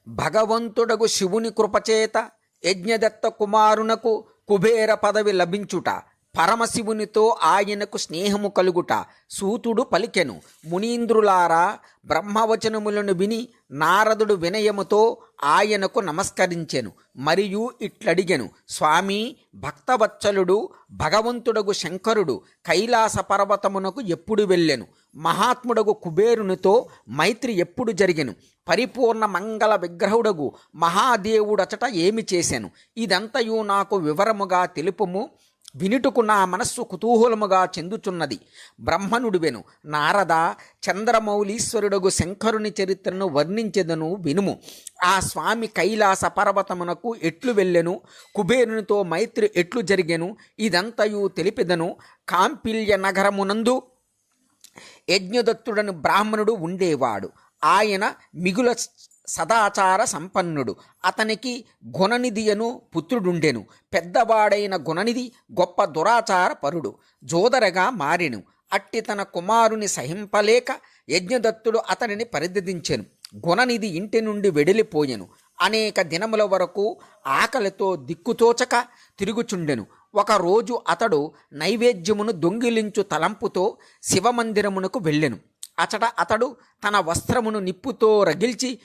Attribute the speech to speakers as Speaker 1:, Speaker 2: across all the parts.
Speaker 1: భగవంతుడగు శివుని కృపచేత యజ్ఞదత్త కుమారునకు కుబేర పదవి లభించుట, పరమశివునితో ఆయనకు స్నేహము కలుగుట సూతుడు పలికెను. మునీంద్రులారా, బ్రహ్మవచనములను విని నారదుడు వినయముతో ఆయనకు నమస్కరించెను. మరియు ఇట్లడిగెను, స్వామి, భక్తవత్సలుడు భగవంతుడగు శంకరుడు కైలాస పర్వతమునకు ఎప్పుడు వెళ్ళెను? మహాత్ముడగు కుబేరునితో మైత్రి ఎప్పుడు జరిగెను? పరిపూర్ణ మంగళ విగ్రహుడగు మహాదేవుడచట ఏమి చేశాను? ఇదంతయు నాకు వివరముగా తెలుపుము, వినుటకు నా మనస్సు కుతూహలముగా చెందుచున్నది. బ్రహ్మనుడివెను, నారద, చంద్రమౌళీశ్వరుడగు శంకరుని చరిత్రను వర్ణించెదను వినుము. ఆ స్వామి కైలాస పర్వతమునకు ఎట్లు వెళ్ళెను, కుబేరునితో మైత్రి ఎట్లు జరిగెను, ఇదంతయు తెలిపెదను. కాంపిల్య నగరమునందు యజ్ఞదత్తుడని బ్రాహ్మణుడు ఉండేవాడు. ఆయన మిగుల సదాచార సంపన్నుడు. అతనికి గుణనిధి అను పుత్రుడుండెను. పెద్దవాడైన గుణనిధి గొప్ప దురాచార పరుడు, జోదరగా మారెను. అట్టి తన కుమారుని సహింపలేక యజ్ఞదత్తుడు అతనిని పరిదదించెను. గుణనిధి ఇంటి నుండి వెడిలిపోయెను. అనేక దినముల వరకు ఆకలితో దిక్కుతోచక తిరుగుచుండెను. ఒకరోజు అతడు నైవేద్యమును దొంగిలించు తలంపుతో శివమందిరమునకు వెళ్ళెను. అతడు తన వస్త్రమును నిప్పుతో రగిల్చి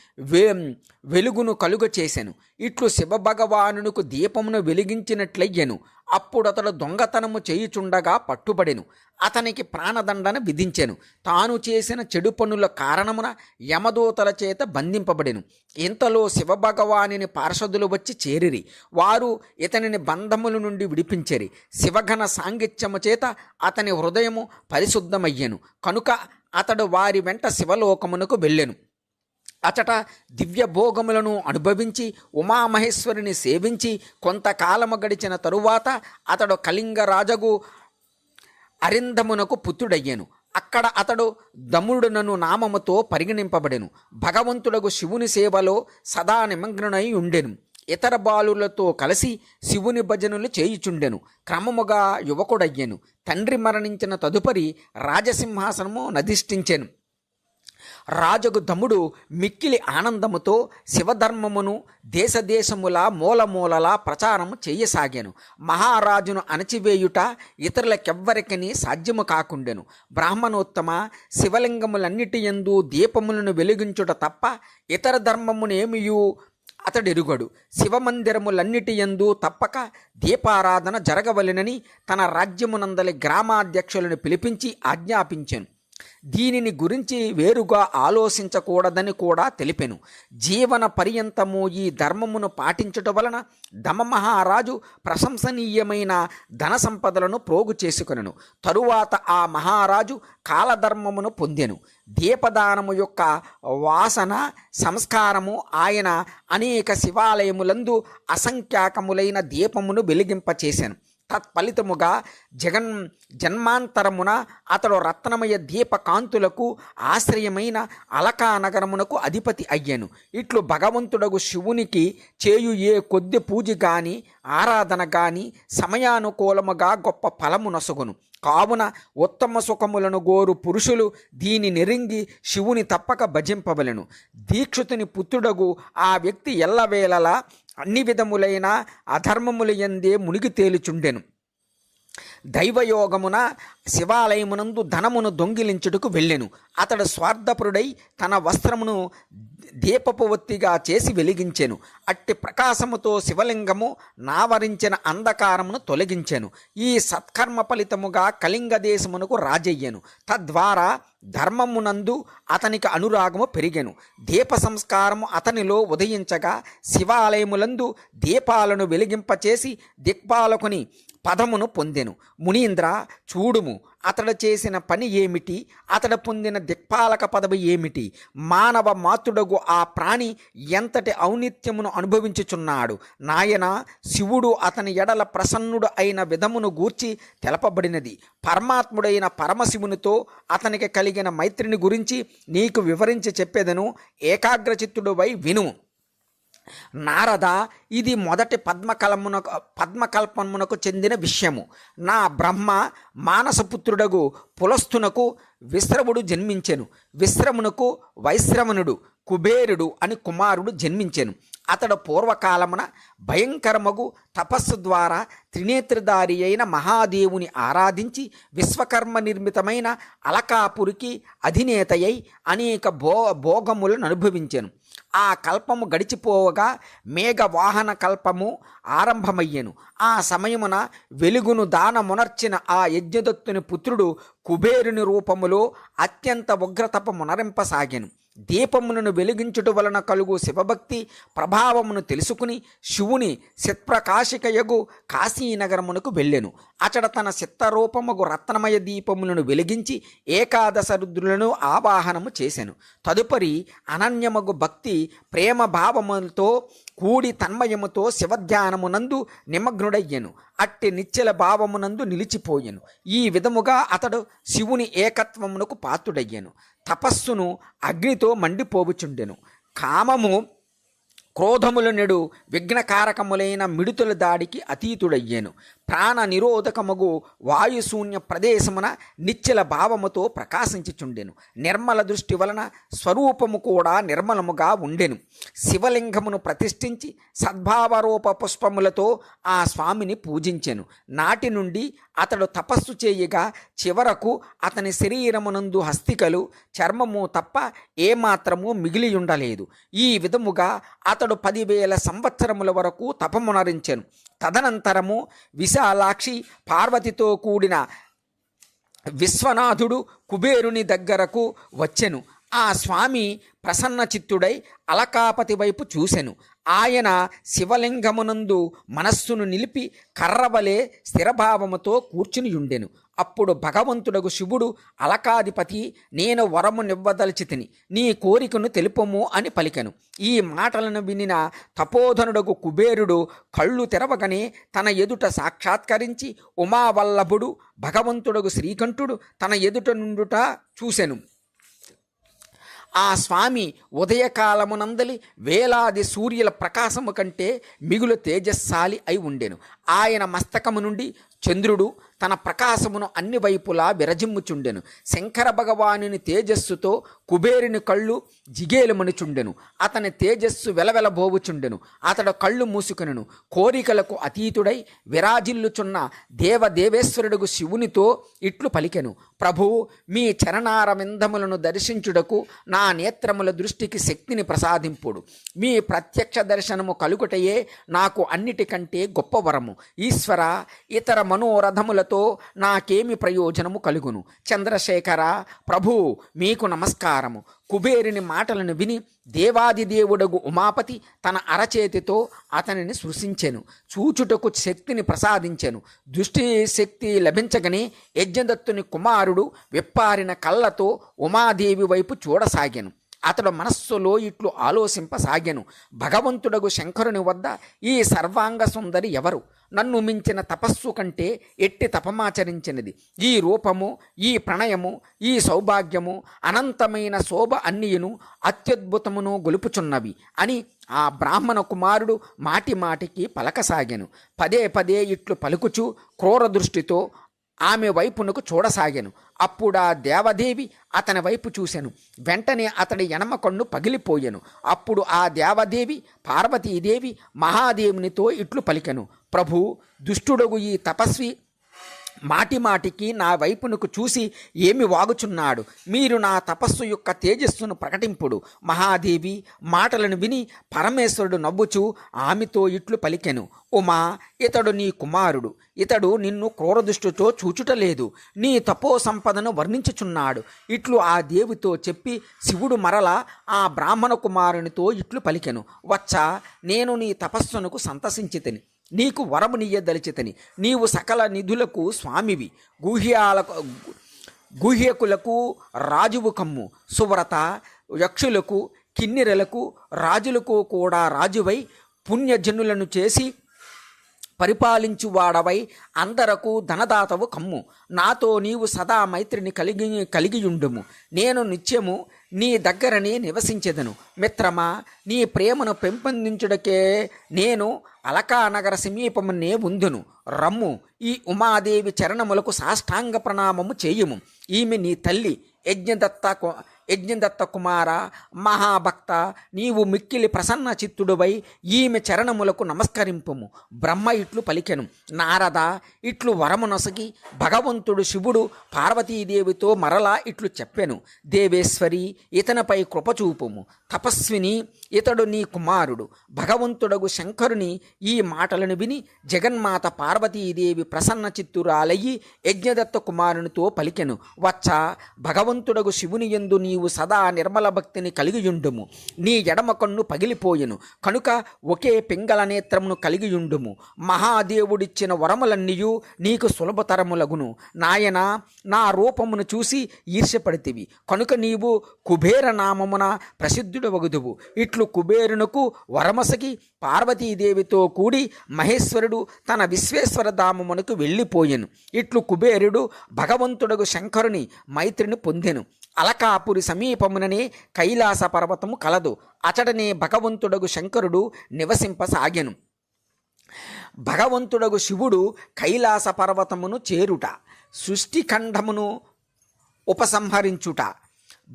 Speaker 1: వెలుగును కలుగ చేసెను. ఇట్లు శివభగవానునకు దీపమును వెలిగించినట్లయ్యెను. అప్పుడు అతడు దొంగతనము చేయుచుండగా పట్టుబడెను. అతనికి ప్రాణదండన విధించెను. తాను చేసిన చెడు పనుల కారణమున యమదూతల చేత బంధింపబడెను. ఇంతలో శివభగవానిని పార్షదులు వచ్చి చేరిరి. వారు ఇతనిని బంధముల నుండి విడిపించెరి. శివఘన సాంగిత్యము చేత అతని హృదయము పరిశుద్ధమయ్యెను. కనుక అతడు వారి వెంట శివలోకమునకు వెళ్ళెను. అచట దివ్యభోగములను అనుభవించి ఉమామహేశ్వరిని సేవించి కొంతకాలము గడిచిన తరువాత అతడు కళింగరాజగు అరిందమునకు పుత్రుడయ్యెను. అక్కడ అతడు దముడునను నామముతో పరిగణింపబడెను. భగవంతుడగు శివుని సేవలో సదా నిమగ్నునై ఉండెను. ఇతర బాలులతో కలిసి శివుని భజనలు చేయుచుండెను. క్రమముగా యువకుడయ్యెను. తండ్రి మరణించిన తదుపరి రాజసింహాసనము నధిష్ఠించెను. రాజగు దముడు మిక్కిలి ఆనందముతో శివధర్మమును దేశదేశముల మూలమూలలా ప్రచారము చేయసాగాను. మహారాజును అణచివేయుట ఇతరులకెవ్వరికని సాధ్యము కాకుండెను. బ్రాహ్మణోత్తమ, శివలింగములన్నిటి యందు దీపములను వెలిగించుట తప్ప ఇతర ధర్మమునేమియు అతడెరుగడు. శివమందిరములన్నిటి యందు తప్పక దీపారాధన జరగవలెనని తన రాజ్యమునందలి గ్రామాధ్యక్షులను పిలిపించి ఆజ్ఞాపించెను. దీనిని గురించి వేరుగా ఆలోచించకూడదని కూడా తెలిపెను. జీవన పర్యంతము ఈ ధర్మమును పాటించుట వలన దమమహారాజు ప్రశంసనీయమైన ధన సంపదలను ప్రోగు చేసుకొనెను. తరువాత ఆ మహారాజు కాలధర్మమును పొందెను. దీపదానము యొక్క వాసన సంస్కారము ఆయన అనేక శివాలయములందు అసంఖ్యాకములైన దీపమును వెలిగింపచేశాను. తత్ఫలితముగా జన్మాంతరమున అతడు రత్నమయ దీపకాంతులకు ఆశ్రయమైన అలకా నగరమునకు అధిపతి అయ్యెను. ఇట్లు భగవంతుడగు శివునికి చేయు ఏ కొద్ది పూజ గాని ఆరాధన గాని సమయానుకూలముగా గొప్ప ఫలము నొసగును. కావున ఉత్తమ సుఖములను గోరు పురుషులు దీని నెరింగి శివుని తప్పక భజింపవలెను. దీక్షితుని పుత్రుడగు ఆ వ్యక్తి ఎల్లవేళలా అన్ని విధములైన అధర్మములయందే మునిగి తేలుచుండెను. దైవయోగమున శివాలయమునందు ధనమును దొంగిలించుటకు వెళ్ళెను. అతడు స్వార్థపరుడై తన వస్త్రమును దీపపు ఒత్తిగా చేసి వెలిగించెను. అట్టి ప్రకాశముతో శివలింగము నావరించిన అంధకారమును తొలగించెను. ఈ సత్కర్మ ఫలితముగా కళింగ దేశమునకు రాజయ్యెను. తద్వారా ధర్మమునందు అతనికి అనురాగము పెరిగెను. దీప సంస్కారము అతనిలో ఉదయించగా శివాలయములందు దీపాలను వెలిగింపచేసి దిక్పాలకుని పదమును పొందెను. మునీంద్ర, చూడుము, అతడు చేసిన పని ఏమిటి? అతడు పొందిన దిక్పాలక పదవి ఏమిటి? మానవ మాతృడగు ఆ ప్రాణి ఎంతటి ఔన్నిత్యమును అనుభవించుచున్నాడు. నాయన, శివుడు అతని ఎడల ప్రసన్నుడు అయిన విధమును గూర్చి తెలపబడినది. పరమాత్ముడైన పరమశివునితో అతనికి కలిగిన మైత్రిని గురించి నీకు వివరించి చెప్పేదను. ఏకాగ్రచిత్తుడువై విను. నారద, ఇది మొదటి పద్మకల్పమునకు చెందిన విషయము. నా బ్రహ్మ మానసపుత్రుడగు పులస్తునకు విశ్రవుడు జన్మించెను. విశ్రమునకు వైశ్రవణుడు, కుబేరుడు అని కుమారుడు జన్మించెను. అతడు పూర్వకాలమున భయంకరమగు తపస్సు ద్వారా త్రినేత్రధారి అయిన మహాదేవుని ఆరాధించి విశ్వకర్మ నిర్మితమైన అలకాపురికి అధినేతయై అనేక భోగములను అనుభవించెను. ఆ కల్పము గడిచిపోవగా మేఘవాహన కల్పము ఆరంభమయ్యెను. ఆ సమయమున వెలుగును దానమునర్చిన ఆ యజ్ఞదత్తుని పుత్రుడు కుబేరుని రూపములో అత్యంత ఉగ్రతపమునరింపసాగెను. దీపములను వెలిగించుట వలన కలుగు శివభక్తి ప్రభావమును తెలుసుకుని శివుని చిత్ప్రకాశికయగు కాశీనగరమునకు వెళ్ళెను. అచడ తన చిత్తరూపముగు రత్నమయ దీపములను వెలిగించి ఏకాదశ రుద్రులను ఆవాహనము చేసెను. తదుపరి అనన్యమగు భక్తి ప్రేమ భావములతో కూడి తన్మయముతో శివధ్యానమునందు నిమగ్నుడయ్యెను. అట్టి నిశ్చల భావమునందు నిలిచిపోయెను. ఈ విధముగా అతడు శివుని ఏకత్వమునకు పాత్రుడయ్యెను. తపస్సును అగ్నితో మండిపోవుచుండెను. కామము క్రోధముల నెడు విఘ్నకారకములైన మిడుతుల దాడికి అతీతుడయ్యేను. ప్రాణ నిరోధకముగు వాయుశూన్య ప్రదేశమున నిశ్చల భావముతో ప్రకాశించుచుండెను. నిర్మల దృష్టి వలన స్వరూపము కూడా నిర్మలముగా ఉండెను. శివలింగమును ప్రతిష్ఠించి సద్భావరూప పుష్పములతో ఆ స్వామిని పూజించెను. నాటి నుండి అతడు తపస్సు చేయగా చివరకు అతని శరీరమునందు హస్తికలు చర్మము తప్ప ఏమాత్రము మిగిలియుండలేదు. ఈ విధముగా అతడు 10,000 సంవత్సరముల వరకు తపమునరించెను. తదనంతరము విశాలాక్షి పార్వతితో కూడిన విశ్వనాథుడు కుబేరుని దగ్గరకు వచ్చెను. ఆ స్వామి ప్రసన్నచిత్తుడై అలకాపతి వైపు చూసెను. ఆయన శివలింగమునందు మనస్సును నిలిపి కర్రవలే స్థిరభావముతో కూర్చునియుండెను. అప్పుడు భగవంతుడగు శివుడు అలకాధిపతి, నేను వరము నివ్వదలిచితిని, నీ కోరికను తెలుపము అని పలికెను. ఈ మాటలను వినిన తపోధనుడగు కుబేరుడు కళ్ళు తెరవగనే తన ఎదుట సాక్షాత్కరించి ఉమావల్లభుడు భగవంతుడగు శ్రీకంఠుడు తన ఎదుట నుండుట చూసెను. ఆ స్వామి ఉదయకాలమునందలి వేలాది సూర్యుల ప్రకాశము కంటే మిగులు తేజస్శాలి అయి ఉండెను. ఆయన మస్తకము నుండి చంద్రుడు తన ప్రకాశమును అన్ని వైపులా విరజిమ్ముచుండెను. శంకర భగవానుని తేజస్సుతో కుబేరుని కళ్ళు జిగేలుమనుచుండెను. అతని తేజస్సు వెలవెలబోవుచుండెను. అతడు కళ్ళు మూసుకొనెను. కోరికలకు అతీతుడై విరాజిల్లుచున్న దేవదేవేశ్వరుడుగు శివునితో ఇట్లు పలికెను. ప్రభువు, మీ చరణారవిందములను దర్శించుటకు నా నేత్రముల దృష్టికి శక్తిని ప్రసాదింపుడు. మీ ప్రత్యక్ష దర్శనము కలుగుటయే నాకు అన్నిటికంటే గొప్ప వరము. ఈశ్వర, ఇతర మనోరథములతో నాకేమి ప్రయోజనము కలుగును? చంద్రశేఖర ప్రభు, మీకు నమస్కారము. కుబేరుని మాటలను విని దేవాదిదేవుడగు ఉమాపతి తన అరచేతితో అతనిని స్పృశించెను. చూచుటకు శక్తిని ప్రసాదించెను. దృష్టి శక్తి లభించగనే యజ్ఞదత్తుని కుమారుడు విప్పారిన కళ్ళతో ఉమాదేవి వైపు చూడసాగాను. అతడు మనస్సులో ఇట్లు ఆలోచింపసాగాను. భగవంతుడగు శంకరుని వద్ద ఈ సర్వాంగ సుందరి ఎవరు? నన్ను మించిన తపస్సు కంటే ఎట్టి తపమాచరించినది. ఈ రూపము, ఈ ప్రణయము, ఈ సౌభాగ్యము, అనంతమైన శోభ అన్నియును అత్యద్భుతమును గొలుపుచున్నవి అని ఆ బ్రాహ్మణ కుమారుడు మాటి మాటికి పలకసాగాను. పదే పదే ఇట్లు పలుకుచూ క్రూర దృష్టితో ఆమె వైపునకు చూడసాగాను. అప్పుడు ఆ దేవదేవి అతని వైపు చూశాను. వెంటనే అతడి ఎడమ కన్ను పగిలిపోయాను. అప్పుడు ఆ దేవదేవి పార్వతీదేవి మహాదేవునితో ఇట్లు పలికెను. ప్రభు, దుష్టుడగు ఈ తపస్వి మాటి మాటికి నా వైపునకు చూసి ఏమి వాగుచున్నాడు? మీరు నా తపస్సు యొక్క తేజస్సును ప్రకటింపుడు. మహాదేవి మాటలను విని పరమేశ్వరుడు నవ్వుచూ ఆమెతో ఇట్లు పలికెను. ఉమా, ఇతడు నీ కుమారుడు. ఇతడు నిన్ను క్రూరదృష్టితో చూచుటలేదు. నీ తపో సంపదను వర్ణించుచున్నాడు. ఇట్లు ఆ దేవితో చెప్పి శివుడు మరలా ఆ బ్రాహ్మణ కుమారునితో ఇట్లు పలికెను. వచ్చా, నేను నీ తపస్సునకు సంతసించితిని. నీకు వరము నీయదలిచితని. నీవు సకల నిధులకు స్వామివి. గుహ్యకులకు రాజువు కమ్ము. సువ్రత, యక్షులకు, కిన్నెరలకు, రాజులకు కూడా రాజువై పుణ్యజనులను చేసి పరిపాలించువాడవై అందరకు ధనదాతవు కమ్ము. నాతో నీవు సదా మైత్రిని కలిగియుండుము. నేను నిత్యము నీ దగ్గరనే నివసించెదను. మిత్రమా, నీ ప్రేమను పెంపొందించుటకే నేను అలకానగర సమీపమునే ఉందును. రమ్ము, ఈ ఉమాదేవి చరణములకు సాష్టాంగ ప్రణామము చేయుము. ఈమె నీ తల్లి. యజ్ఞదత్త కుమార మహాభక్త, నీవు మిక్కిలి ప్రసన్న చిత్తుడువై ఈమె చరణములకు నమస్కరింపుము. బ్రహ్మ ఇట్లు పలికెను. నారద, ఇట్లు వరమునొసగి భగవంతుడు శివుడు పార్వతీదేవితో మరలా ఇట్లు చెప్పెను. దేవేశ్వరి, ఇతనిపై కృపచూపుము. తపస్విని, ఇతడు నీ కుమారుడు. భగవంతుడగు శంకరుని ఈ మాటలను విని జగన్మాత పార్వతీదేవి ప్రసన్న చిత్తురాలయ్యి యజ్ఞదత్త కుమారునితో పలికెను. వచ్చా, భగవంతుడగు శివుని యందు నీవు సదా నిర్మల భక్తిని కలిగియుండుము. నీ ఎడమ కన్ను పగిలిపోయెను కనుక ఒకే పింగళ నేత్రమును కలిగియుండుము. మహాదేవుడిచ్చిన వరములన్నీయు నీకు సులభతరములగును. నాయన, నా రూపమును చూసి ఈర్ష్యపడితివి కనుక నీవు కుబేర నామమున ప్రసిద్ధుడవగుదువు. ఇట్లు కుబేరునకు వరమసకి పార్వతీదేవితో కూడి మహేశ్వరుడు తన విశ్వేశ్వర ధామమునకు వెళ్ళిపోయెను. ఇట్లు కుబేరుడు భగవంతుడగు శంకరుని మైత్రిని పొందెను. అలకాపురి సమీపముననే కైలాస పర్వతము కలదు. అచటనే భగవంతుడగు శంకరుడు నివసింపసాగెను. భగవంతుడగు శివుడు కైలాస పర్వతమును చేరుట, సృష్టిఖండమును ఉపసంహరించుట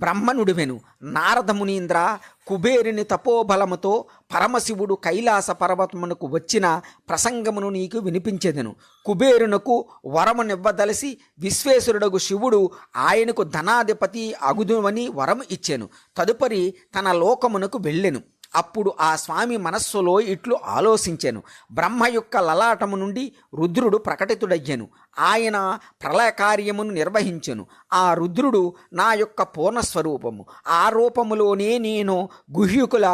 Speaker 1: బ్రహ్మనుడివెను. నారదమునీంద్ర, కుబేరుని తపోబలముతో పరమశివుడు కైలాస పర్వతమునకు వచ్చిన ప్రసంగమును నీకు వినిపించెదను. కుబేరునకు వరమునివ్వదలసి విశ్వేశ్వరుడగు శివుడు ఆయనకు ధనాధిపతి అగుదువని వరము ఇచ్చెను. తదుపరి తన లోకమునకు వెళ్ళెను. అప్పుడు ఆ స్వామి మనస్సులో ఇట్లు ఆలోచించెను. బ్రహ్మ యొక్క లలాటము నుండి రుద్రుడు ప్రకటితుడయ్యెను. ఆయన ప్రళయ కార్యమును నిర్వహించెను. ఆ రుద్రుడు నా యొక్క పూర్ణస్వరూపము. ఆ రూపములోనే నేను గుహ్యుకుల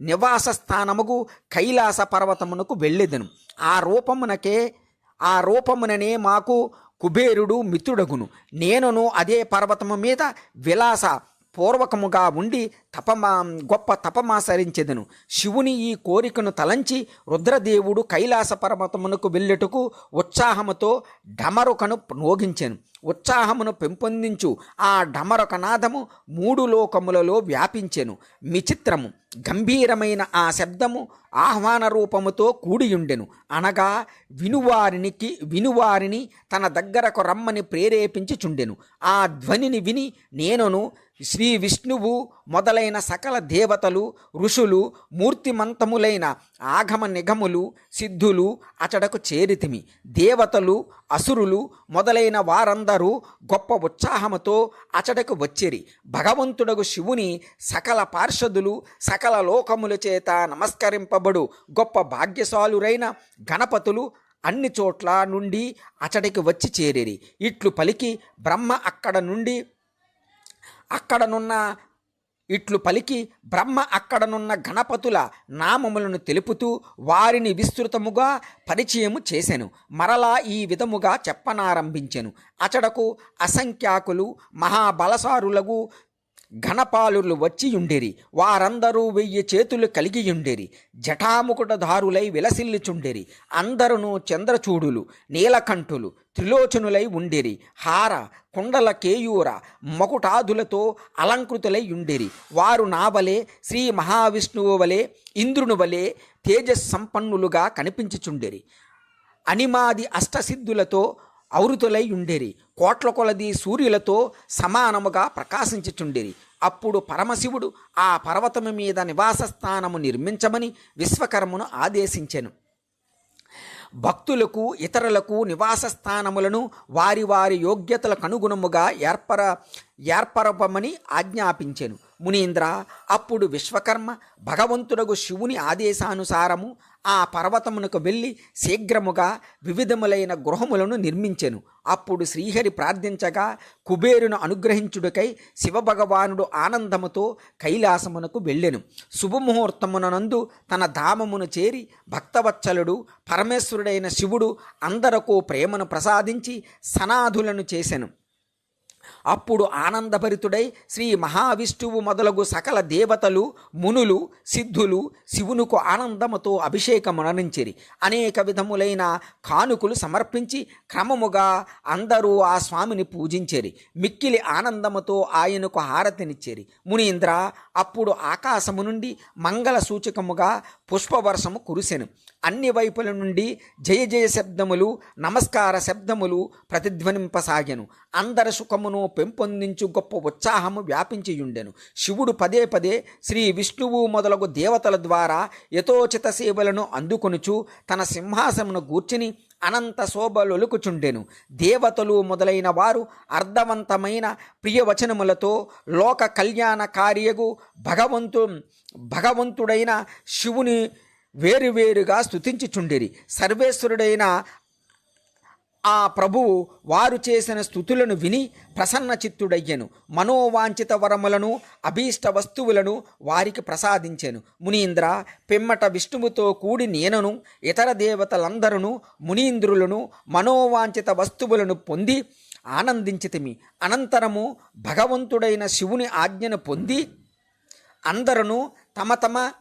Speaker 1: నివాస స్థానముకు కైలాస పర్వతమునకు వెళ్ళెదను. ఆ రూపముననే మాకు కుబేరుడు మిత్రుడగును. నేనును అదే పర్వతము మీద విలాస పూర్వకముగా ఉండి గొప్ప తపమాచరించెదను. శివుని ఈ కోరికను తలంచి రుద్రదేవుడు కైలాస పర్వతమునకు వెళ్ళుటకు ఉత్సాహముతో డమరుకను మోగించెను. ఉత్సాహమును పెంపొందించు ఆ డమరుకనాదము 3 లోకములలో వ్యాపించెను. విచిత్రము గంభీరమైన ఆ శబ్దము ఆహ్వాన రూపముతో కూడియుండెను. అనగా వినువారిని తన దగ్గరకు రమ్మని ప్రేరేపించుచుండెను. ఆ ధ్వనిని విని నేనును శ్రీ విష్ణువు మొదలైన సకల దేవతలు, ఋషులు, మూర్తిమంతములైన ఆగమ నిగములు, సిద్ధులు అచడకు చేరితిమి. దేవతలు, అసురులు మొదలైన వారందరూ గొప్ప ఉత్సాహముతో అచడకు వచ్చిరి. భగవంతుడగు శివుని సకల పార్షదులు సకల లోకముల చేత నమస్కరింపబడు గొప్ప భాగ్యశాలురైన గణపతులు అన్ని చోట్ల నుండి అచడికి వచ్చి చేరిరి. ఇట్లు పలికి బ్రహ్మ అక్కడనున్న గణపతుల నామములను తెలుపుతూ వారిని విస్తృతముగా పరిచయము చేసెను. మరలా ఈ విధముగా చెప్పనారంభించెను. అచడకు అసంఖ్యాకులు మహాబలసారులకు ఘనపాలులు వచ్చియుండిరి. వారందరూ 1000 చేతులు కలిగియుండిరి. జటాముకుటధారులై విలసిల్లుచుండిరి. అందరును చంద్రచూడులు, నీలకంఠులు, త్రిలోచనులై ఉండిరి. హార కుండల కేయూర మకుటాదులతో అలంకృతులై ఉండిరి. వారు నా వలె శ్రీ మహావిష్ణువు వలె ఇంద్రుని వలె తేజస్సంపన్నులుగా కనిపించుచుండిరి. అనిమాది అష్టసిద్ధులతో ఔరుతులై ఉండేరి. కోట్ల కొలది సూర్యులతో సమానముగా ప్రకాశించుచుండిరి. అప్పుడు పరమశివుడు ఆ పర్వతము మీద నివాస స్థానము నిర్మించమని విశ్వకర్మను ఆదేశించెను. భక్తులకు ఇతరులకు నివాస స్థానములను వారి వారి యోగ్యతలకు అనుగుణముగా ఏర్పరపమని ఆజ్ఞాపించెను. మునీంద్ర, అప్పుడు విశ్వకర్మ భగవంతుడగు శివుని ఆదేశానుసారము ఆ పర్వతమునకు వెళ్ళి శీఘ్రముగా వివిధములైన గృహములను నిర్మించెను. అప్పుడు శ్రీహరి ప్రార్థించగా కుబేరును అనుగ్రహించుటకై శివభగవానుడు ఆనందముతో కైలాసమునకు వెళ్ళెను. శుభముహూర్తమునందు తన ధామమును చేరి భక్తవత్సలుడు పరమేశ్వరుడైన శివుడు అందరకు ప్రేమను ప్రసాదించి సనాధులను చేసెను. అప్పుడు ఆనందభరితుడై శ్రీ మహావిష్ణువు మొదలగు సకల దేవతలు, మునులు, సిద్ధులు శివునుకు ఆనందముతో అభిషేకమునరించిరి. అనేక విధములైన కానుకలు సమర్పించి క్రమముగా అందరూ ఆ స్వామిని పూజించిరి. మిక్కిలి ఆనందముతో ఆయనకు హారతినిచ్చిరి. మునీంద్ర, అప్పుడు ఆకాశము నుండి మంగళ సూచకముగా పుష్పవర్షము కురిసెను. అన్ని వైపుల నుండి జయ జయ శబ్దములు, నమస్కార శబ్దములు ప్రతిధ్వనింపసాగెను. అందరి సుఖమును పెంపొందించు గొప్ప ఉత్సాహము వ్యాపించియుండెను. శివుడు పదే పదే శ్రీ విష్ణువు మొదలగు దేవతల ద్వారా యథోచిత సేవలను అందుకొనుచు తన సింహాసమును గూర్చిని అనంత శోభలొలుకుచుండెను. దేవతలు మొదలైన వారు అర్థవంతమైన ప్రియవచనములతో లోక కళ్యాణకారియగు భగవంతుడైన శివుని వేరువేరుగా స్తుతించుచుండిరి. సర్వేశ్వరుడైన ఆ ప్రభువు వారు చేసిన స్తుతులను విని ప్రసన్న చిత్తుడయ్యను. మనోవాంఛిత వరములను, అభీష్ట వస్తువులను వారికి ప్రసాదించెను. మునీంద్ర, పిమ్మట విష్ణువుతో కూడి నేనను ఇతర దేవతలందరూ మునీంద్రులను మనోవాంఛిత వస్తువులను పొంది ఆనందించితిమి. అనంతరము భగవంతుడైన శివుని ఆజ్ఞను పొంది అందరూ తమ తమ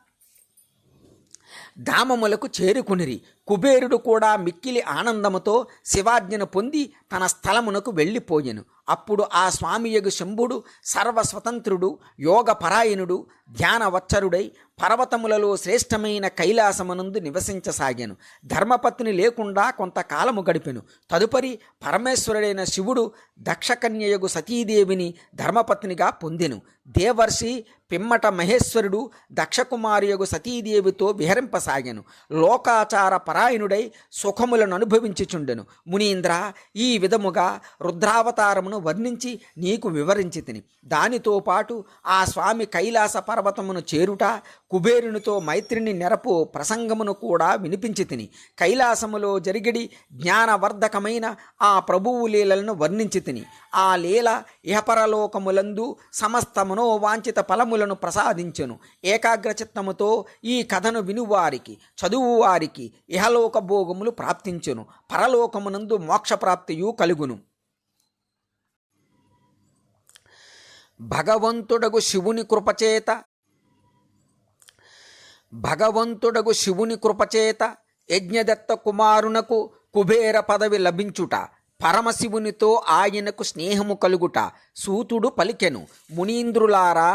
Speaker 1: ధామములకు చేరుకునిరి. కుబేరుడు కూడా మిక్కిలి ఆనందముతో శివాజ్ఞను పొంది తన స్థలమునకు వెళ్ళిపోయెను. అప్పుడు ఆ స్వామియగు శంభుడు సర్వస్వతంత్రుడు, యోగపరాయణుడు, ధ్యానవచ్చరుడై పర్వతములలో శ్రేష్టమైన కైలాసమునందు నివసించసాగాను. ధర్మపత్ని లేకుండా కొంతకాలము గడిపెను. తదుపరి పరమేశ్వరుడైన శివుడు దక్షకన్యయగు సతీదేవిని ధర్మపత్నిగా పొందెను. దేవర్షి పిమ్మట మహేశ్వరుడు దక్షకుమారియగు సతీదేవితో విహరింపసాగాను. లోకాచార పరాయణుడై సుఖములను అనుభవించుచుండెను. మునీంద్ర, ఈ విధముగా రుద్రావతారమును వర్ణించి నీకు వివరించి తిని. దానితో పాటు ఆ స్వామి కైలాస పర్వతమును చేరుట, కుబేరునితో మైత్రిని నెరపు ప్రసంగమును కూడా వినిపించి తిని. కైలాసములో జరిగిడి జ్ఞానవర్ధకమైన ఆ ప్రభువు లీలలను వర్ణించి తిని. ఆ లీల ఇహపరలోకములందు సమస్త మనోవాంఛిత ఫలములను ప్రసాదించెను. ఏకాగ్రచిత్తముతో ఈ కథను వినువారికి, చదువువారికి ఇహలోక భోగములు ప్రాప్తించెను. పరలోకమునందు మోక్షప్రాప్తియు కలుగును. భగవంతుడగు శివుని కృపచేత యజ్ఞదత్త కుమారునకు కుబేర పదవి లభించుట, పరమశివునితో ఆయనకు స్నేహము కలుగుట సూతుడు పలికెను. మునీంద్రులారా,